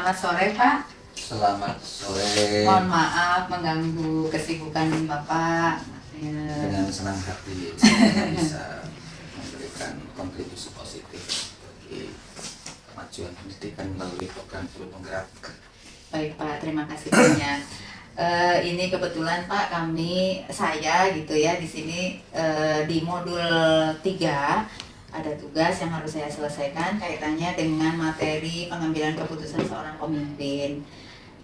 Selamat sore Pak. Selamat sore. Mohon maaf mengganggu kesibukan Bapak. Dengan senang hati saya bisa memberikan kontribusi positif bagi kemajuan pendidikan melalui program Guru Penggerak. Baik Pak, terima kasih banyak. Ini kebetulan Pak, saya gitu ya di sini di modul 3 ada tugas yang harus saya selesaikan kaitannya dengan materi pengambilan keputusan seorang pemimpin.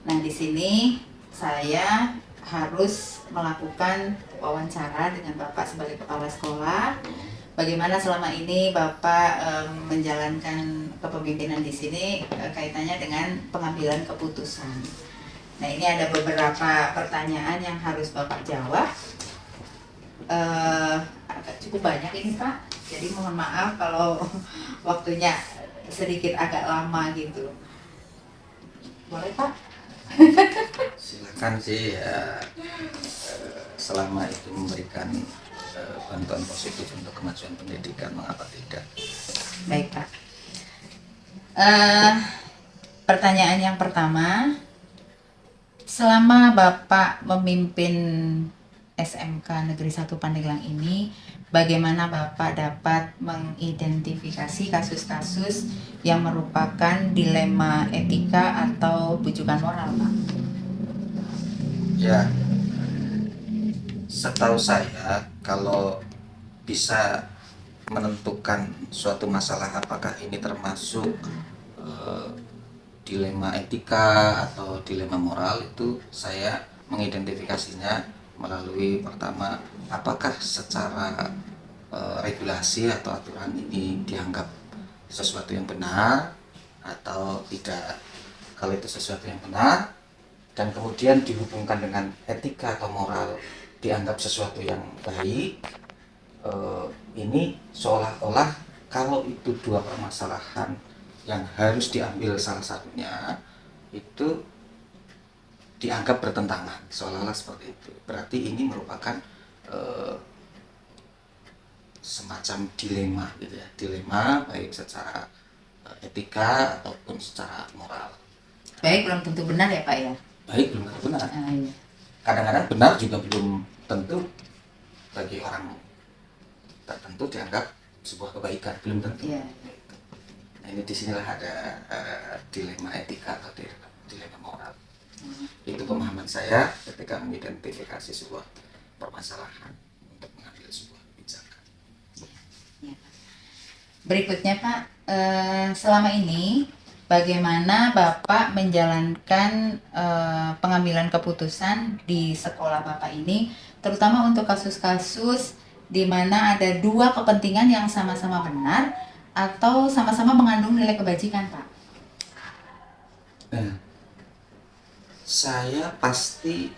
Nah, di sini saya harus melakukan wawancara dengan Bapak sebagai kepala sekolah. Bagaimana selama ini Bapak menjalankan kepemimpinan di sini kaitannya dengan pengambilan keputusan. Nah, ini ada beberapa pertanyaan yang harus Bapak jawab. Agak cukup banyak ini Pak, jadi mohon maaf kalau waktunya sedikit agak lama gitu. Boleh Pak? Silakan sih ya, selama itu memberikan bantuan positif untuk kemajuan pendidikan, mengapa tidak? Baik Pak. Pertanyaan yang pertama, selama Bapak memimpin SMK Negeri 1 Pandeglang ini, bagaimana Bapak dapat mengidentifikasi kasus-kasus yang merupakan dilema etika atau bujukan moral, Pak? Ya, setahu saya kalau bisa menentukan suatu masalah apakah ini termasuk dilema etika atau dilema moral, itu saya mengidentifikasinya melalui pertama, apakah secara regulasi atau aturan ini dianggap sesuatu yang benar atau tidak. Kalau itu sesuatu yang benar dan kemudian dihubungkan dengan etika atau moral dianggap sesuatu yang baik, ini seolah-olah kalau itu dua permasalahan yang harus diambil salah satunya itu dianggap bertentangan, seolah-olah seperti itu. Berarti ini merupakan semacam dilema gitu ya, dilema baik secara etika ataupun secara moral. Baik belum tentu benar ya Pak ya? Baik belum tentu benar. Iya. Kadang-kadang benar juga belum tentu bagi orang tertentu dianggap sebuah kebaikan, belum tentu. Iya. Nah, ini disinilah ada dilema etika atau dilema moral. Itu pemahaman saya ketika mengidentifikasi sebuah permasalahan untuk mengambil sebuah kebijakan. Ya. Berikutnya Pak, selama ini bagaimana Bapak menjalankan pengambilan keputusan di sekolah Bapak ini, terutama untuk kasus-kasus di mana ada dua kepentingan yang sama-sama benar atau sama-sama mengandung nilai kebajikan, Pak? Saya pasti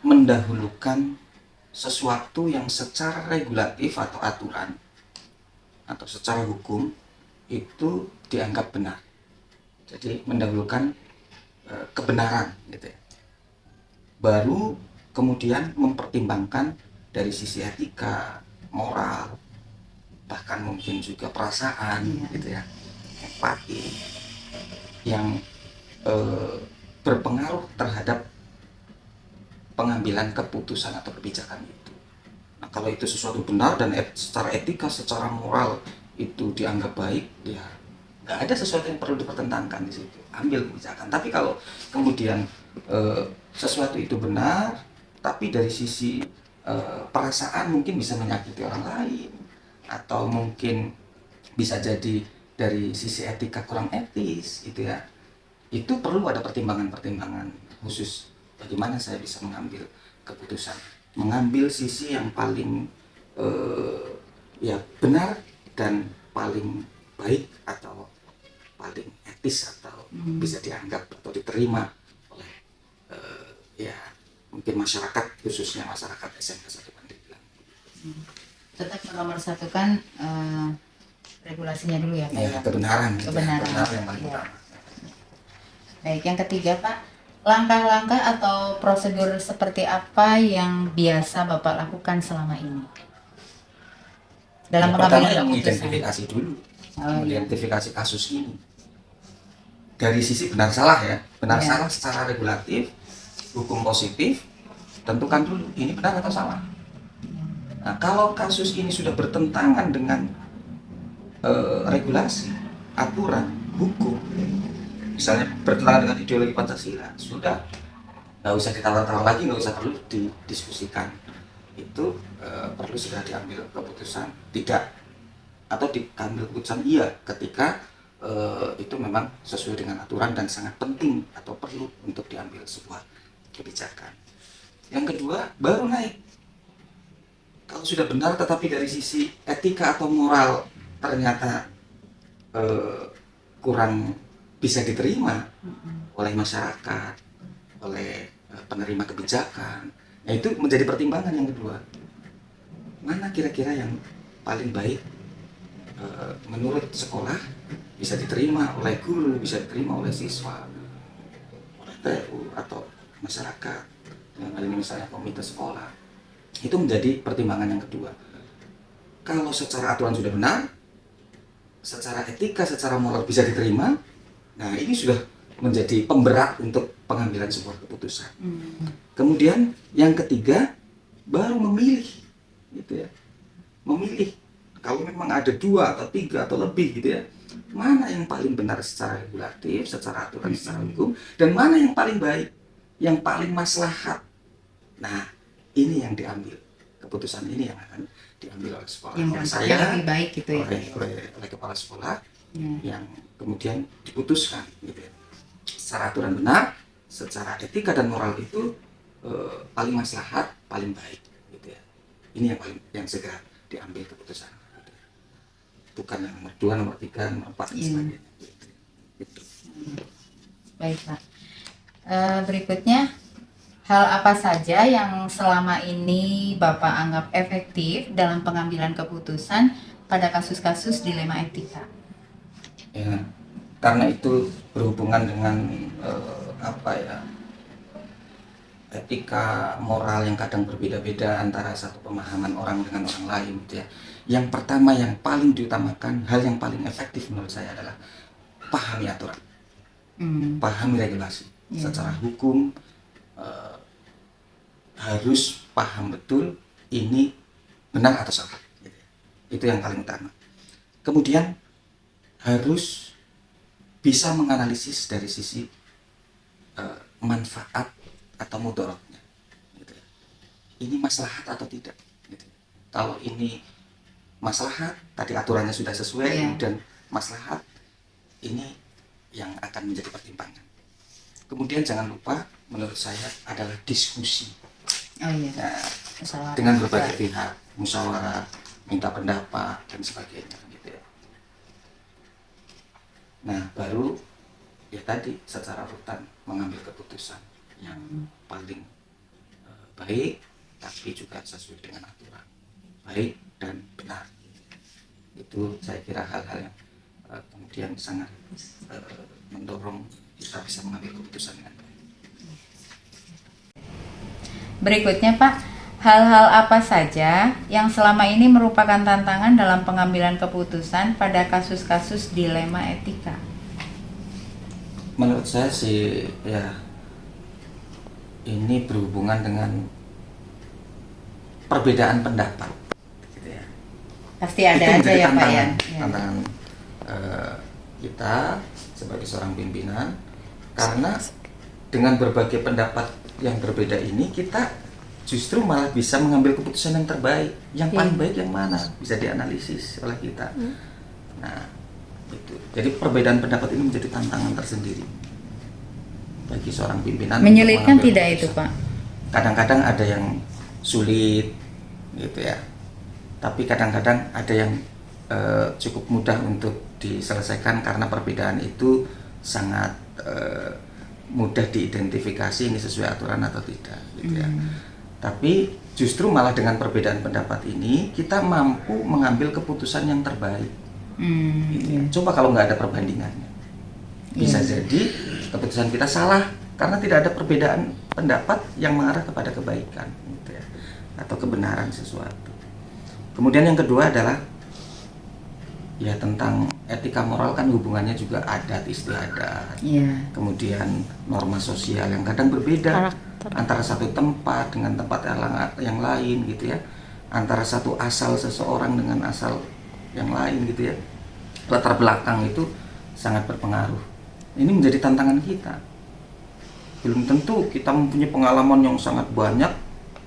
mendahulukan sesuatu yang secara regulatif atau aturan atau secara hukum itu dianggap benar. Jadi mendahulukan kebenaran gitu ya. Baru kemudian mempertimbangkan dari sisi etika, moral, bahkan mungkin juga perasaan gitu ya, empati yang berpengaruh terhadap pengambilan keputusan atau kebijakan itu. Nah, kalau itu sesuatu benar dan secara etika, secara moral itu dianggap baik, ya nggak ada sesuatu yang perlu dipertentangkan di situ. Ambil kebijakan. Tapi kalau kemudian sesuatu itu benar, tapi dari sisi perasaan mungkin bisa menyakiti orang lain, atau mungkin bisa jadi dari sisi etika kurang etis, gitu ya. Itu perlu ada pertimbangan-pertimbangan khusus bagaimana saya bisa mengambil keputusan, mengambil sisi yang paling ya benar dan paling baik atau paling etis atau bisa dianggap atau diterima oleh ya mungkin masyarakat, khususnya masyarakat SMK 1 Pandeglang. Tetap menomorsatukan regulasinya dulu ya Pak ya? Kebenaran yang paling ya. utama. Baik, yang ketiga Pak, langkah-langkah atau prosedur seperti apa yang biasa Bapak lakukan selama ini dalam Pertama mengambil yang keputusan? mengidentifikasi dulu, mengidentifikasi kasus ini. dari sisi benar salah ya, benar Ya. salah secara regulatif, hukum positif, tentukan dulu ini benar atau salah. Nah, kalau kasus ini sudah bertentangan dengan regulasi, aturan, hukum, misalnya bertentangan dengan ideologi Pancasila, sudah nggak usah ditawar-tawar lagi, nggak usah perlu didiskusikan. Itu perlu sudah diambil keputusan tidak, atau diambil keputusan iya ketika itu memang sesuai dengan aturan dan sangat penting atau perlu untuk diambil sebuah kebijakan. Yang kedua, baru naik. Kalau sudah benar tetapi dari sisi etika atau moral ternyata kurang bisa diterima oleh masyarakat, oleh penerima kebijakan, nah itu menjadi pertimbangan yang kedua. Mana kira-kira yang paling baik menurut sekolah, bisa diterima oleh guru, bisa diterima oleh siswa, oleh TU atau masyarakat, yang ini misalnya komite sekolah. Itu menjadi pertimbangan yang kedua. Kalau secara aturan sudah benar, secara etika, secara moral bisa diterima, nah ini sudah menjadi pemberat untuk pengambilan sebuah keputusan. Kemudian yang ketiga, baru memilih, gitu ya, memilih. Kalau memang ada 2 atau 3 atau lebih gitu ya, mana yang paling benar secara regulatif, secara aturan, secara hukum, dan mana yang paling baik, yang paling maslahat. Nah, ini yang diambil, keputusan ini yang akan diambil oleh sekolah. Yang saya lebih baik gitu ya. oleh kepala sekolah yang kemudian diputuskan gitu ya. Secara aturan benar, secara etika dan moral itu paling maslahat, paling baik gitu ya. Ini yang segera diambil keputusan. Bukan yang nomor 2, nomor 3, nomor 4 dan sebagainya. Gitu. Baik Pak. Berikutnya, hal apa saja yang selama ini Bapak anggap efektif dalam pengambilan keputusan pada kasus-kasus dilema etika? Ya, karena itu berhubungan dengan etika moral yang kadang berbeda-beda antara satu pemahaman orang dengan orang lain gitu ya. Yang pertama yang paling diutamakan, hal yang paling efektif menurut saya adalah pahami aturan, pahami regulasi. Secara hukum harus paham betul ini benar atau salah gitu ya. Itu yang paling utama. Kemudian harus bisa menganalisis dari sisi manfaat atau mudaratnya gitu ya. Ini maslahat atau tidak gitu. Kalau ini maslahat, tadi aturannya sudah sesuai, dan maslahat ini yang akan menjadi pertimbangan. Kemudian jangan lupa menurut saya adalah diskusi. Dengan berbagai pihak, musyawarah, minta pendapat dan sebagainya gitu ya. Nah, baru ya tadi secara rutan mengambil keputusan yang paling baik tapi juga sesuai dengan aturan, baik dan benar. Itu saya kira hal-hal yang kemudian sangat mendorong kita bisa mengambil keputusan dengan baik. Berikutnya Pak, hal-hal apa saja yang selama ini merupakan tantangan dalam pengambilan keputusan pada kasus-kasus dilema etika? Menurut saya sih ya ini berhubungan dengan perbedaan pendapat gitu ya. Pasti ada itu aja ya Pak ya. Tantangan kita sebagai seorang pimpinan, karena dengan berbagai pendapat yang berbeda ini kita justru malah bisa mengambil keputusan yang terbaik, yang paling baik yang mana bisa dianalisis oleh kita. Nah itu, jadi perbedaan pendapat ini menjadi tantangan tersendiri bagi seorang pimpinan. Menyulitkan tidak itu Pak? Kadang-kadang ada yang sulit gitu ya, tapi kadang-kadang ada yang cukup mudah untuk diselesaikan karena perbedaan itu sangat mudah diidentifikasi ini sesuai aturan atau tidak gitu ya. Tapi justru malah dengan perbedaan pendapat ini kita mampu mengambil keputusan yang terbaik gitu ya. Coba kalau nggak ada perbandingannya, bisa jadi keputusan kita salah karena tidak ada perbedaan pendapat yang mengarah kepada kebaikan gitu ya, atau kebenaran sesuatu. Kemudian yang kedua adalah ya tentang etika moral kan hubungannya juga adat istiadat, Iya. kemudian norma sosial yang kadang berbeda Karakter. antara satu tempat dengan tempat yang lain gitu ya, antara satu asal seseorang dengan asal yang lain gitu ya. Latar belakang itu sangat berpengaruh. Ini menjadi tantangan kita. Belum tentu kita mempunyai pengalaman yang sangat banyak,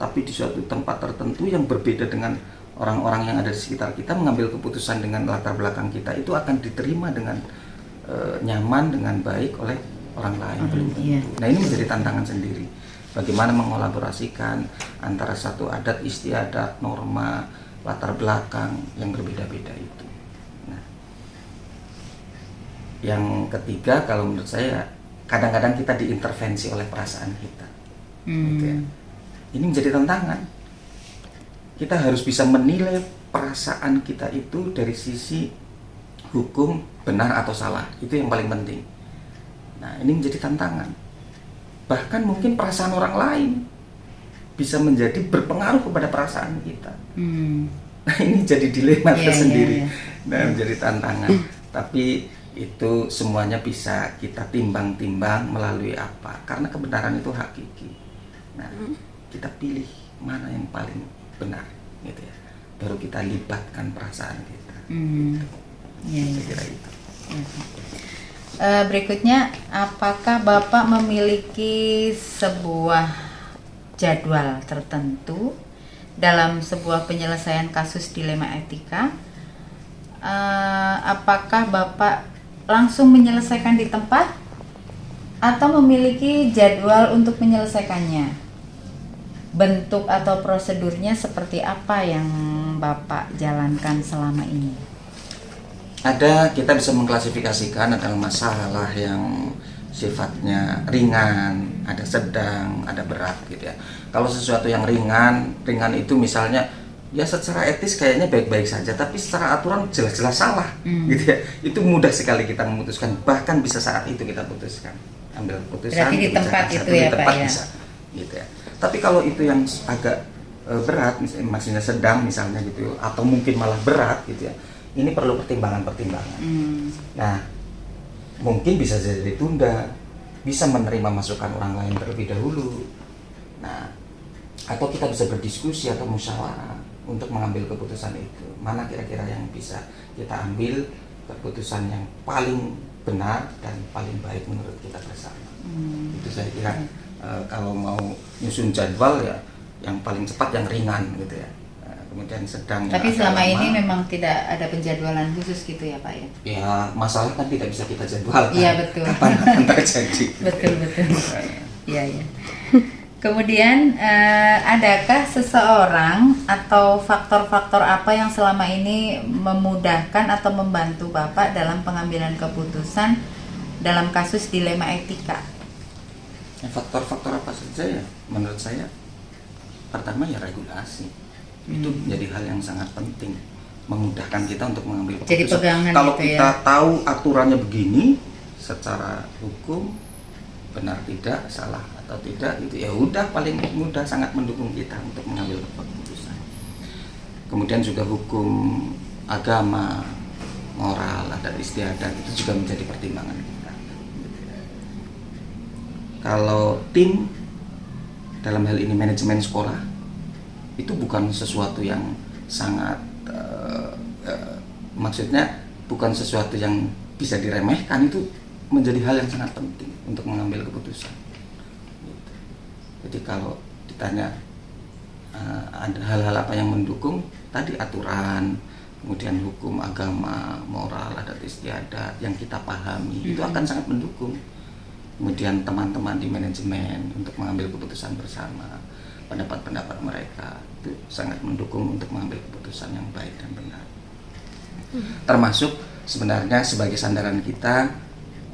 tapi di suatu tempat tertentu yang berbeda dengan orang-orang yang ada di sekitar kita, mengambil keputusan dengan latar belakang kita itu akan diterima dengan nyaman, dengan baik oleh orang lain. Belum tentu. Iya. Nah, ini menjadi tantangan sendiri. Bagaimana mengolaborasikan antara satu adat istiadat, norma, latar belakang yang berbeda-beda itu. Nah, yang ketiga kalau menurut saya, kadang-kadang kita diintervensi oleh perasaan kita. Gitu ya. Ini menjadi tantangan. Kita harus bisa menilai perasaan kita itu dari sisi hukum benar atau salah. Itu yang paling penting. Nah, ini menjadi tantangan. Bahkan mungkin perasaan orang lain bisa menjadi berpengaruh kepada perasaan kita. Nah, ini jadi dilema tersendiri. Nah, menjadi tantangan. Tapi itu semuanya bisa kita timbang-timbang melalui apa? Karena kebenaran itu hakiki. Nah, kita pilih mana yang paling benar, gitu ya. Baru kita libatkan perasaan kita. Saya kira itu. Berikutnya, apakah Bapak memiliki sebuah jadwal tertentu dalam sebuah penyelesaian kasus dilema etika? Apakah Bapak langsung menyelesaikan di tempat atau memiliki jadwal untuk menyelesaikannya? Bentuk atau prosedurnya seperti apa yang Bapak jalankan selama ini? Ada, kita bisa mengklasifikasikan adalah masalah yang sifatnya ringan, ada sedang, ada berat gitu ya. Kalau sesuatu yang ringan itu misalnya ya secara etis kayaknya baik-baik saja, tapi secara aturan jelas-jelas salah gitu ya. Itu mudah sekali kita memutuskan, bahkan bisa saat itu kita putuskan, ambil keputusan. Berarti di tempat itu ya, Pak, ya? Bisa, gitu ya. Tapi kalau itu yang agak berat, maksudnya sedang misalnya gitu, atau mungkin malah berat gitu ya, ini perlu pertimbangan-pertimbangan. Nah, mungkin bisa jadi ditunda, bisa menerima masukan orang lain terlebih dahulu. Nah, atau kita bisa berdiskusi atau musyawarah untuk mengambil keputusan itu. Mana kira-kira yang bisa kita ambil keputusan yang paling benar dan paling baik menurut kita bersama. Itu saya kira kalau mau nyusun jadwal ya yang paling cepat yang ringan gitu ya. Kemudian sedang. Tapi selama ini memang tidak ada penjadwalan khusus gitu ya, Pak ya? Ya, masalah kan tidak bisa kita jadwalkan. Iya, betul. Kapan akan terjadi. Betul. Iya. Kemudian adakah seseorang atau faktor-faktor apa yang selama ini memudahkan atau membantu Bapak dalam pengambilan keputusan dalam kasus dilema etika? Faktor-faktor apa saja ya? Menurut saya, pertama ya regulasi. Itu menjadi hal yang sangat penting, memudahkan kita untuk mengambil keputusan. Jadi pegangan kalau gitu kita ya? tahu aturannya begini, secara hukum benar tidak, salah atau tidak, itu ya udah paling mudah, sangat mendukung kita untuk mengambil keputusan. Kemudian juga hukum agama, moral, adat istiadat itu juga menjadi pertimbangan kita. Kalau tim, dalam hal ini manajemen sekolah, itu bukan sesuatu yang sangat maksudnya bukan sesuatu yang bisa diremehkan, itu menjadi hal yang sangat penting untuk mengambil keputusan. Jadi kalau ditanya ada hal-hal apa yang mendukung, tadi aturan, kemudian hukum agama, moral, adat istiadat yang kita pahami, itu akan sangat mendukung. Kemudian teman-teman di manajemen untuk mengambil keputusan bersama, pendapat-pendapat mereka itu sangat mendukung untuk mengambil keputusan yang baik dan benar. Termasuk sebenarnya sebagai sandaran kita,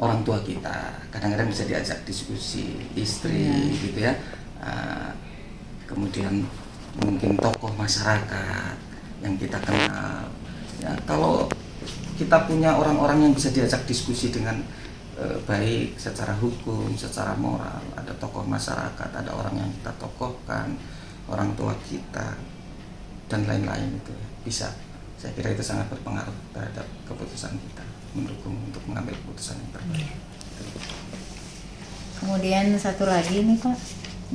orang tua kita kadang-kadang bisa diajak diskusi, istri gitu ya. Kemudian mungkin tokoh masyarakat yang kita kenal ya, kalau kita punya orang-orang yang bisa diajak diskusi dengan baik secara hukum, secara moral, ada tokoh masyarakat, ada orang yang kita tokohkan, orang tua kita dan lain-lain, itu bisa Saya kira itu sangat berpengaruh terhadap keputusan kita, mendukung untuk mengambil keputusan yang terbaik. Kemudian satu lagi nih Pak,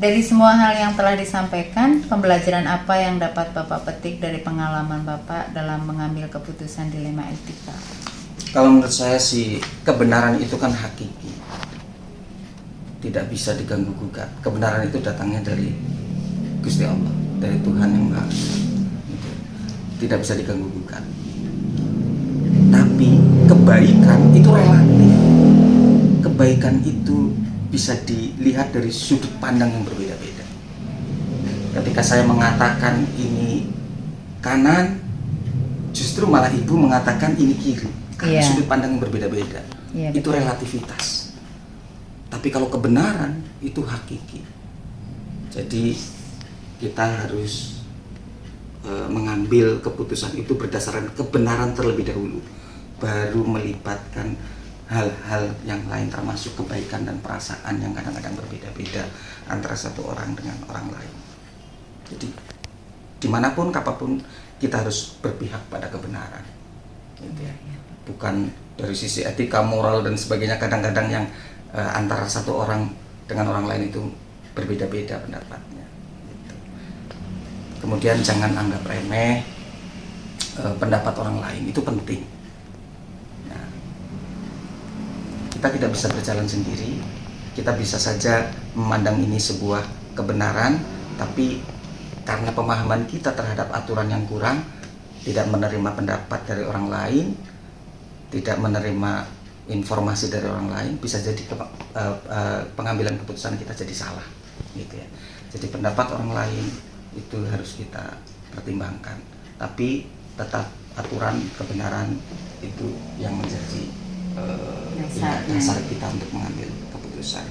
dari semua hal yang telah disampaikan, pembelajaran apa yang dapat Bapak petik dari pengalaman Bapak dalam mengambil keputusan dilema etika? Kalau menurut saya sih, kebenaran itu kan hakiki, tidak bisa diganggu gugat. Kebenaran itu datangnya dari Gusti Allah, dari Tuhan yang Maha Esa. Gitu. Tidak bisa diganggu gugat. Tapi kebaikan itu relatif. Kebaikan itu bisa dilihat dari sudut pandang yang berbeda-beda. Ketika saya mengatakan ini kanan, justru malah ibu mengatakan ini kiri. Karena sudut pandang yang berbeda-beda. Itu relativitas. Tapi kalau kebenaran itu hakiki. Jadi kita harus mengambil keputusan itu berdasarkan kebenaran terlebih dahulu, baru melibatkan hal-hal yang lain termasuk kebaikan dan perasaan yang kadang-kadang berbeda-beda antara satu orang dengan orang lain. Jadi dimanapun, kapanpun kita harus berpihak pada kebenaran, gitu ya. Bukan dari sisi etika, moral dan sebagainya. Kadang-kadang yang antara satu orang dengan orang lain itu berbeda-beda pendapatnya. Gitu. Kemudian jangan anggap remeh pendapat orang lain, itu penting. Kita tidak bisa berjalan sendiri, kita bisa saja memandang ini sebuah kebenaran, tapi karena pemahaman kita terhadap aturan yang kurang, tidak menerima pendapat dari orang lain, tidak menerima informasi dari orang lain, bisa jadi pengambilan keputusan kita jadi salah, gitu ya. Jadi pendapat orang lain itu harus kita pertimbangkan, tapi tetap aturan kebenaran itu yang menjadi dasar kita untuk mengambil keputusan.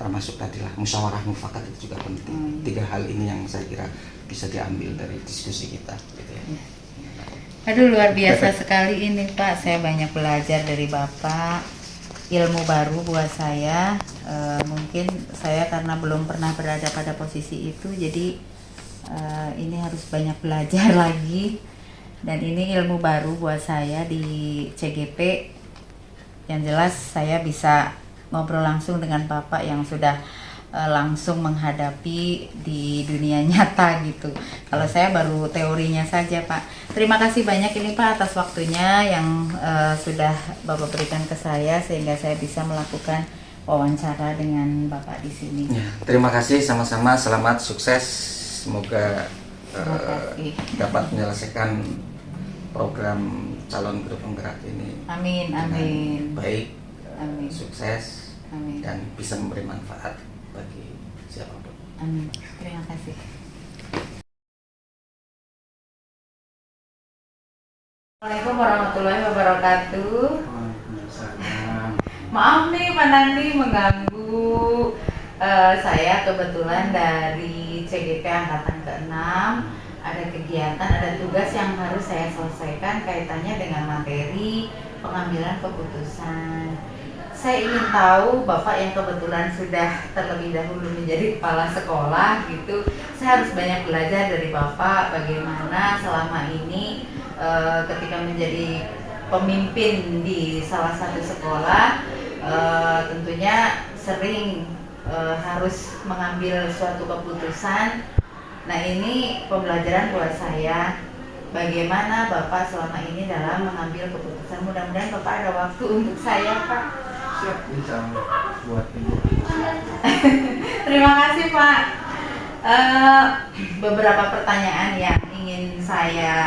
Termasuk tadilah musyawarah mufakat itu juga penting. 3 hal ini yang saya kira bisa diambil dari diskusi kita, gitu ya. Aduh, luar biasa sekali ini Pak. Saya banyak belajar dari Bapak, ilmu baru buat saya. Mungkin saya karena belum pernah berada pada posisi itu, jadi ini harus banyak belajar lagi. Dan ini ilmu baru buat saya di CGP. Yang jelas saya bisa ngobrol langsung dengan Bapak yang sudah langsung menghadapi di dunia nyata gitu. Kalau saya baru teorinya saja Pak. Terima kasih banyak ini Pak atas waktunya yang sudah Bapak berikan ke saya sehingga saya bisa melakukan wawancara dengan Bapak di sini. Ya, terima kasih, sama-sama. Selamat, sukses. Semoga dapat menyelesaikan program calon guru penggerak ini. Amin, amin. Baik, amin. Sukses, amin. Dan bisa memberi manfaat bagi siapapun. Amin. Terima kasih. Assalamualaikum warahmatullahi wabarakatuh. Maaf nih Pak Nandi mengganggu. Saya kebetulan dari CGP Angkatan ke-6. Ada kegiatan, ada tugas yang harus saya selesaikan kaitannya dengan materi pengambilan keputusan. Saya ingin tahu Bapak yang kebetulan sudah terlebih dahulu menjadi kepala sekolah gitu. Saya harus banyak belajar dari Bapak bagaimana selama ini ketika menjadi pemimpin di salah satu sekolah tentunya sering harus mengambil suatu keputusan. Nah, ini pembelajaran buat saya bagaimana Bapak selama ini dalam mengambil keputusan. Mudah-mudahan Bapak ada waktu untuk saya, Pak. Siap, bisa buat Ibu. Terima kasih, Pak. Beberapa pertanyaan yang ingin saya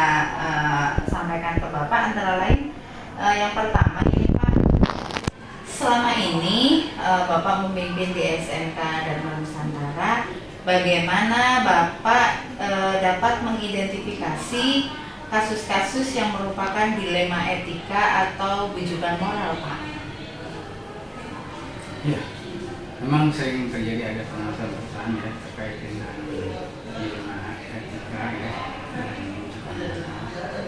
sampaikan ke Bapak antara lain yang pertama ini, Pak. Selama ini Bapak memimpin di SMK Dharma Nusantara. Bagaimana Bapak dapat mengidentifikasi kasus-kasus yang merupakan dilema etika atau bujukan moral, Pak? Ya, memang sering terjadi ada permasalahan ya terkait dengan dilema etika ya dan bujukan moral.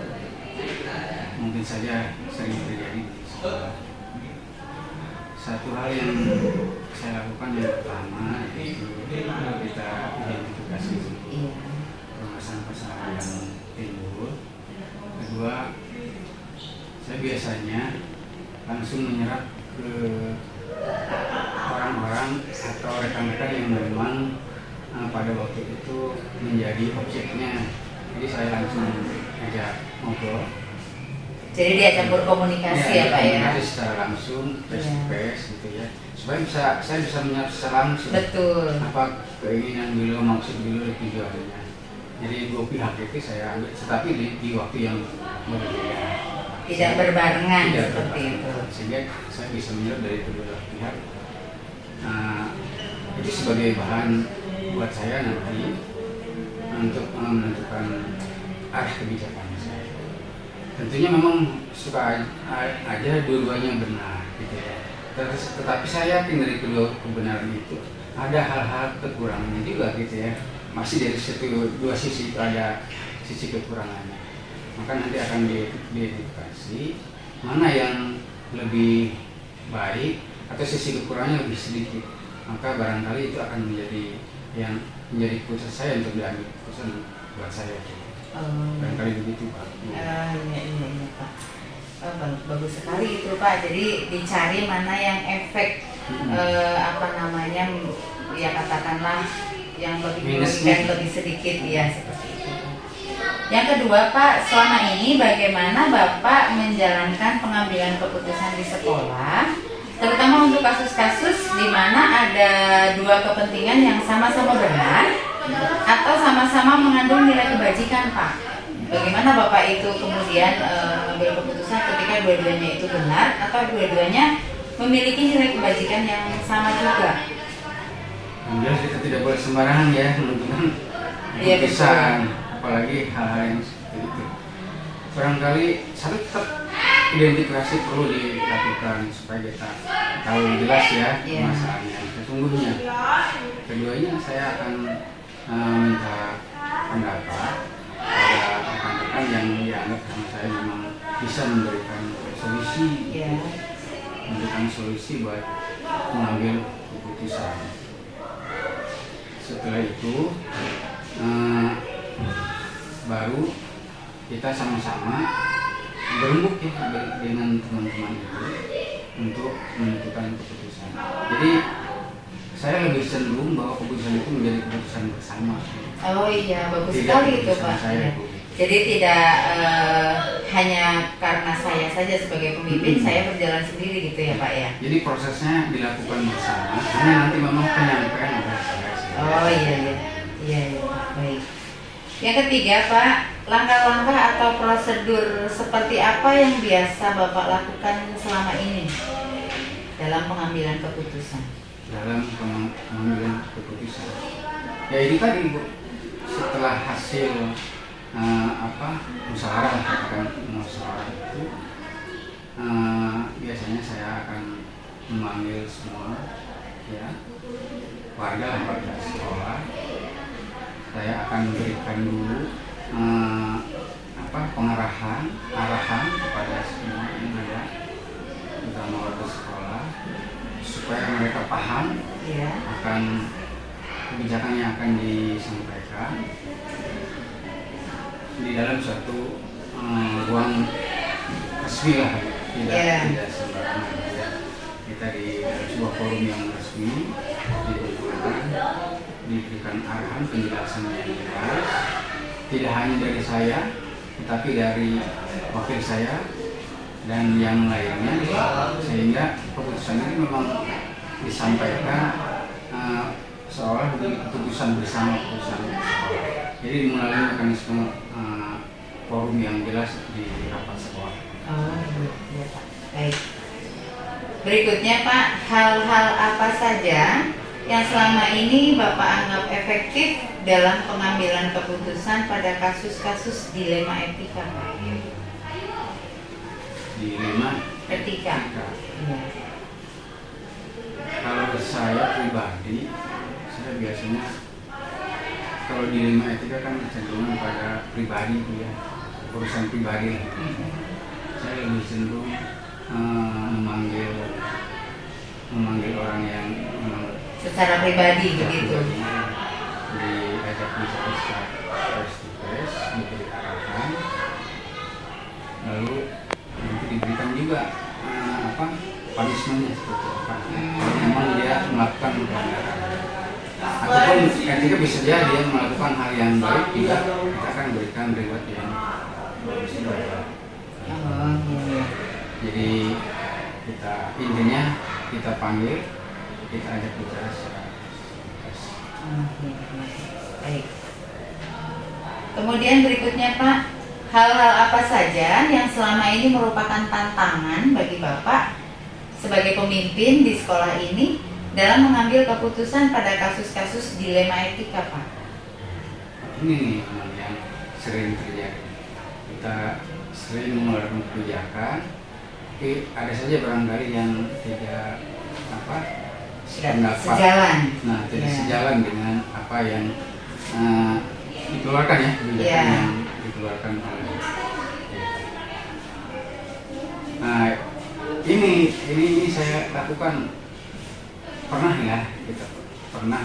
Mungkin saja sering terjadi di sekolah. Satu hal yang saya lakukan yang pertama itu kita identifikasi permasalahan-permasalahan yang timbul. Kedua, saya biasanya langsung menyerap ke orang-orang atau rekan-rekan yang memang pada waktu itu menjadi objeknya. Jadi saya langsung ajak ngobrol. Jadi diajak berkomunikasi ya Pak ya? Komunikasi secara langsung, face to face gitu ya. Supaya saya bisa menyerap secara langsung. Betul. Apa keinginan beliau, maksud beliau, tujuannya. Jadi dua pihak itu saya ambil, tetapi di waktu yang berbeda. Tidak berbarengan Tidak seperti berbarengan. itu. Sehingga saya bisa menyerap dari kedua pihak. Itu sebagai bahan buat saya nanti untuk menentukan arah kebijakan saya. Tentunya memang suka aja dua-duanya benar gitu ya. Tetapi saya yakin dari kedua kebenaran itu ada hal-hal kekurangannya juga gitu ya. Masih dari dua sisi itu ada sisi kekurangannya. Maka nanti akan diidentifikasi mana yang lebih baik atau sisi kekurangannya lebih sedikit. Maka barangkali itu akan menjadi keputusan saya untuk diambil keputusan buat saya. Barangkali begitu Pak. Iya Pak. Bagus sekali itu Pak. Jadi dicari mana yang efek ya katakanlah yang lebih merugikan lebih sedikit ya seperti itu. Yang kedua Pak, selama ini bagaimana Bapak menjalankan pengambilan keputusan di sekolah, terutama untuk kasus-kasus di mana ada dua kepentingan yang sama-sama benar atau sama-sama mengandung nilai kebajikan Pak. Bagaimana Bapak itu kemudian mengambil keputusan ketika dua-duanya itu benar atau dua-duanya memiliki nilai kebajikan yang sama juga? Jelas kita tidak boleh sembarangan ya menentukan keputusan, apalagi hal-hal yang seperti itu. Barangkali satu tetap identifikasi perlu dilakukan supaya kita tahu jelas ya masalah yang sesungguhnya. Keduanya saya akan minta pendapat pada rekan-rekan yang dianggap sama saya memang bisa memberikan solusi, memberikan solusi buat mengambil keputusan. Setelah itu baru kita sama-sama berembuk ya dengan teman-teman itu untuk menentukan keputusan. Jadi saya lebih cenderung bahwa keputusan itu menjadi keputusan bersama. Oh iya, bagus sekali itu Pak. Jadi tidak hanya karena saya saja sebagai pemimpin, saya berjalan sendiri gitu ya Pak ya? Jadi prosesnya dilakukan bersama, hanya nanti memang penyampaian oleh saya. Oh iya, baik. Yang ketiga Pak, langkah-langkah atau prosedur seperti apa yang biasa Bapak lakukan selama ini dalam pengambilan keputusan? Dalam pengambilan keputusan, ya ini tadi Bu, setelah hasil musyawarah itu biasanya saya akan memanggil semua ya warga sekolah. Saya akan berikan dulu arahan kepada semua yang ada, terutama warga sekolah, supaya mereka paham akan kebijakan yang akan disampaikan di dalam suatu ruang resmi lah, tidak sembarangan. Kita di sebuah forum yang resmi diberikan arahan penjelasan yang jelas, tidak hanya dari saya, tetapi dari wakil saya dan yang lainnya, sehingga keputusan ini memang disampaikan seolah menjadi keputusan bersama keputusan sekolah. Jadi melalui mekanisme forum yang jelas di rapat sekolah. Oh iya Pak. Baik. Berikutnya Pak, hal-hal apa saja yang selama ini Bapak anggap efektif dalam pengambilan keputusan pada kasus-kasus dilema etika Pak? Dilema etika. Ya. Kalau saya pribadi, saya biasanya kalau dilema etika kan cenderung pada pribadi ya, urusan pribadi. Saya lebih cenderung memanggil orang yang secara pribadi begitu. diajak bicara secara face to face, diberi arahan, lalu nanti diberikan juga punishmentnya seperti apa. Kalau memang dia melakukan pelanggaran, ataupun ketika bisa dia melakukan hal yang baik juga, kita akan berikan reward yang bagus juga. Oh, iya. Jadi intinya kita panggil, kita ajak bicara secara face. Baik. Kemudian berikutnya Pak, hal-hal apa saja yang selama ini merupakan tantangan bagi Bapak sebagai pemimpin di sekolah ini dalam mengambil keputusan pada kasus-kasus dilema etika, Pak? Ini nih yang sering terjadi. Kita sering mengeluarkan kebijakan, tapi ada saja barangkali yang tidak sejalan. Nah, tidak sejalan dengan apa yang dikeluarkan ya, kebijakan yang dikeluarkan oleh. Nah, ini saya lakukan pernah ya, kita pernah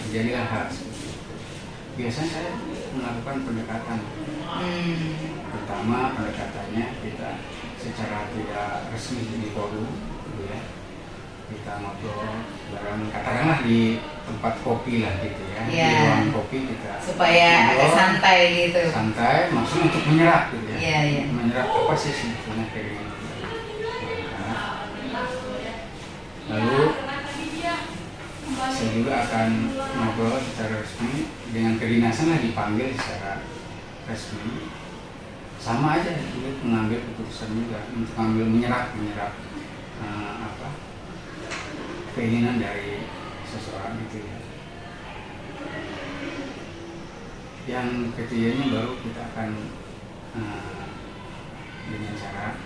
terjadilah hal seperti itu. Biasanya saya melakukan pendekatan. Pertama pendekatannya kita secara tidak resmi di forum, gitu ya. Kita ngobrol bareng, katakanlah di tempat kopi lah gitu ya, di ruang kopi kita supaya agak santai gitu. Santai, maksudnya untuk menyerap gitu ya. Iya. Menyerap apa sih sebetulnya kayak gini. Lalu saya juga akan ngobrol secara resmi dengan kedinasan, lah dipanggil secara resmi. Sama aja untuk mengambil keputusan juga, untuk menyerap keinginan dari seseorang itu ya. Yang ketiganya baru kita akan dengan cara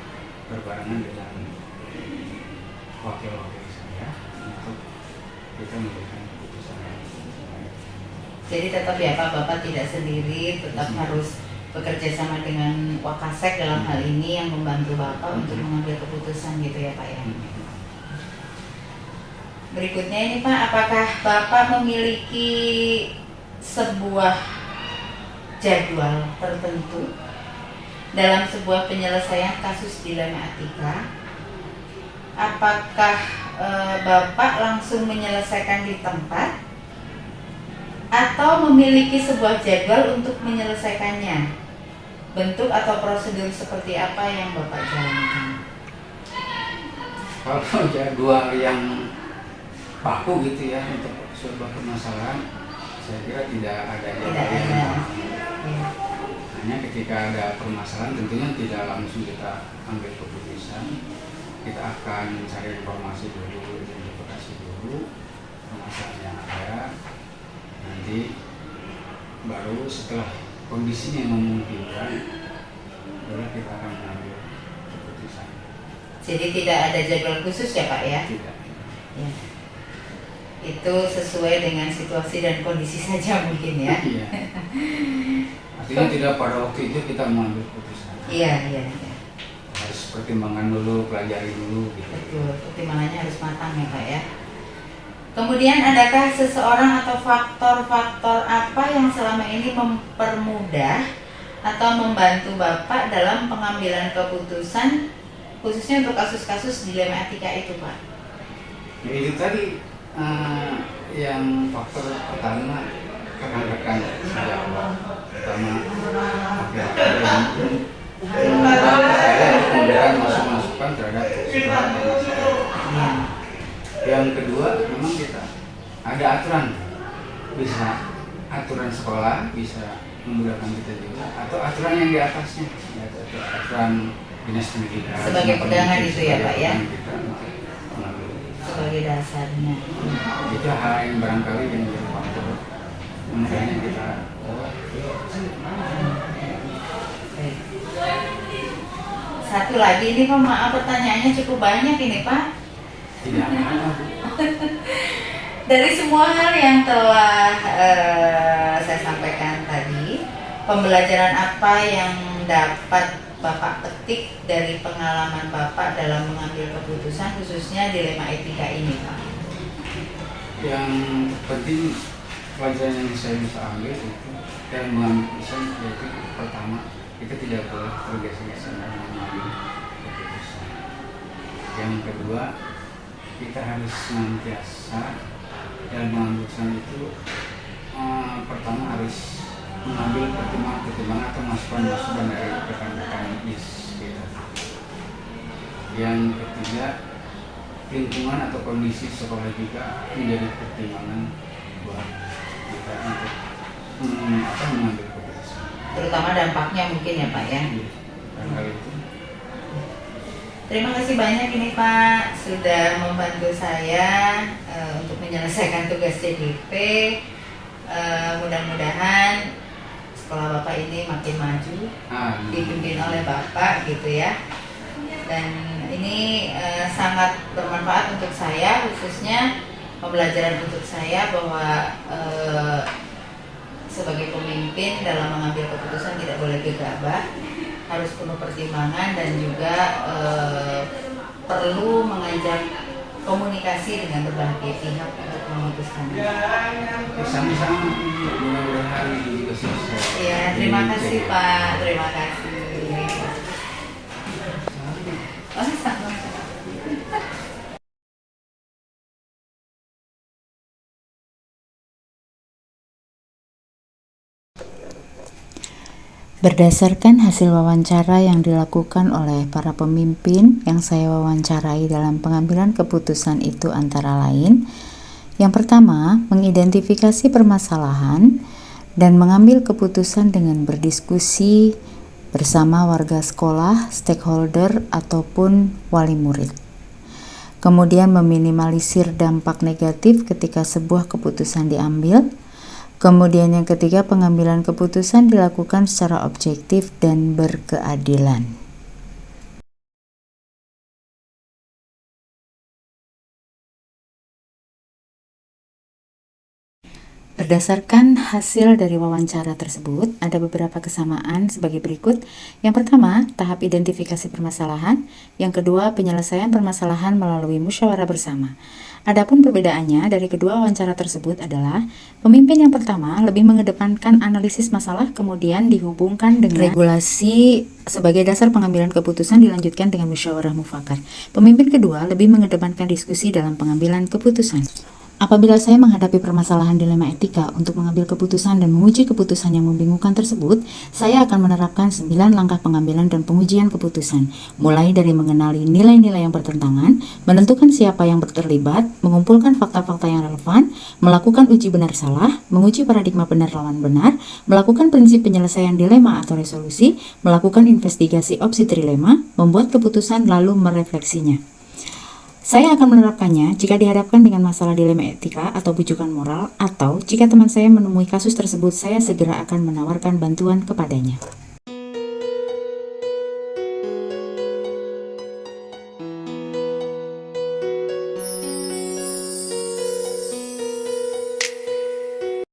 berbarengan dengan wakil-wakil saya untuk kita memberikan keputusan yang baik. Jadi tetap ya Pak, Bapak tidak sendiri, tetap harus bekerja sama dengan Wakasek dalam hal ini yang membantu Bapak untuk mengambil keputusan gitu ya Pak ya. Berikutnya ini Pak, apakah Bapak memiliki sebuah jadwal tertentu dalam sebuah penyelesaian kasus dilema etika? Apakah Bapak langsung menyelesaikan di tempat atau memiliki sebuah jadwal untuk menyelesaikannya? Bentuk atau prosedur seperti apa yang Bapak jalankan? Kalau jadwal yang baku gitu ya untuk sebuah permasalahan, saya kira tidak ada jadwal yang hanya ketika ada permasalahan tentunya tidak langsung kita ambil keputusan. Kita akan cari informasi dulu, identifikasi dulu permasalahan yang ada, nanti baru setelah kondisinya memungkinkan baru kita akan mengambil keputusan. Jadi tidak ada jadwal khusus ya Pak ya? Tidak. Ya. Itu sesuai dengan situasi dan kondisi saja mungkin ya. Iya. Artinya tidak pada waktu itu kita mengambil keputusan. Iya. Harus pertimbangan dulu, pelajari dulu gitu. Betul, pertimbangannya harus matang ya Pak ya. Kemudian adakah seseorang atau faktor-faktor apa yang selama ini mempermudah atau membantu Bapak dalam pengambilan keputusan khususnya untuk kasus-kasus dilema etika itu Pak? Ya itu tadi yang faktor pertama rekan-rekan sejak awal, pertama yang memberikan masukan terhadap sebuah masalah. Yang kedua, memang kita ada aturan, bisa aturan sekolah, bisa memudahkan kita juga, atau aturan yang di atasnya, yaitu aturan dinas pendidikan. Sebagai pegangan itu ya Pak ya? Sebagai dasarnya. Itu hal yang barangkali yang menjadi faktor kemudiannya kita. Satu lagi ini Pak, maaf pertanyaannya cukup banyak ini Pak. Tidak apa-apa. Dari semua hal yang telah saya sampaikan tadi, pembelajaran apa yang dapat Bapak petik dari pengalaman Bapak dalam mengambil keputusan khususnya dilema etika ini Pak? Yang penting pelajaran yang saya bisa ambil itu dalam mengambil keputusan yaitu pertama, kita tidak boleh tergesa-gesa dalam mengambil keputusan. Yang kedua, kita harus senantiasa dalam mengambil keputusan itu pertama harus mengambil pertimbangan atau masukan dari rekan-rekan kita. Yang ketiga, lingkungan atau kondisi sekolah juga menjadi pertimbangan buat kita untuk mengambil keputusan. Terutama dampaknya mungkin ya Pak ya. Dan hal itu. Terima kasih banyak ini Pak sudah membantu saya untuk menyelesaikan tugas CDP. Mudah-mudahan sekolah Bapak ini makin maju, dipimpin oleh Bapak gitu ya. Dan ini sangat bermanfaat untuk saya, khususnya pembelajaran untuk saya bahwa sebagai pemimpin dalam mengambil keputusan tidak boleh gegabah, harus penuh pertimbangan dan juga perlu mengajak komunikasi dengan berbagai pihak untuk memutuskan. Sama-sama, mudah-mudahan juga sukses. Ya, terima kasih Pak, terima kasih. Oh, sama. Berdasarkan hasil wawancara yang dilakukan oleh para pemimpin yang saya wawancarai dalam pengambilan keputusan itu antara lain, yang pertama, mengidentifikasi permasalahan dan mengambil keputusan dengan berdiskusi bersama warga sekolah, stakeholder, ataupun wali murid. Kemudian meminimalisir dampak negatif ketika sebuah keputusan diambil. Kemudian yang ketiga, pengambilan keputusan dilakukan secara objektif dan berkeadilan. Berdasarkan hasil dari wawancara tersebut, ada beberapa kesamaan sebagai berikut. Yang pertama, tahap identifikasi permasalahan. Yang kedua, penyelesaian permasalahan melalui musyawarah bersama. Adapun perbedaannya dari kedua wawancara tersebut adalah pemimpin yang pertama lebih mengedepankan analisis masalah, kemudian dihubungkan dengan regulasi sebagai dasar pengambilan keputusan, dilanjutkan dengan musyawarah mufakat. Pemimpin kedua lebih mengedepankan diskusi dalam pengambilan keputusan. Apabila saya menghadapi permasalahan dilema etika untuk mengambil keputusan dan menguji keputusan yang membingungkan tersebut, saya akan menerapkan 9 langkah pengambilan dan pengujian keputusan, mulai dari mengenali nilai-nilai yang bertentangan, menentukan siapa yang terlibat, mengumpulkan fakta-fakta yang relevan, melakukan uji benar salah, menguji paradigma benar lawan benar, melakukan prinsip penyelesaian dilema atau resolusi, melakukan investigasi opsi trilema, membuat keputusan lalu merefleksinya. Saya akan menerapkannya jika dihadapkan dengan masalah dilema etika atau bujukan moral, atau jika teman saya menemui kasus tersebut, saya segera akan menawarkan bantuan kepadanya.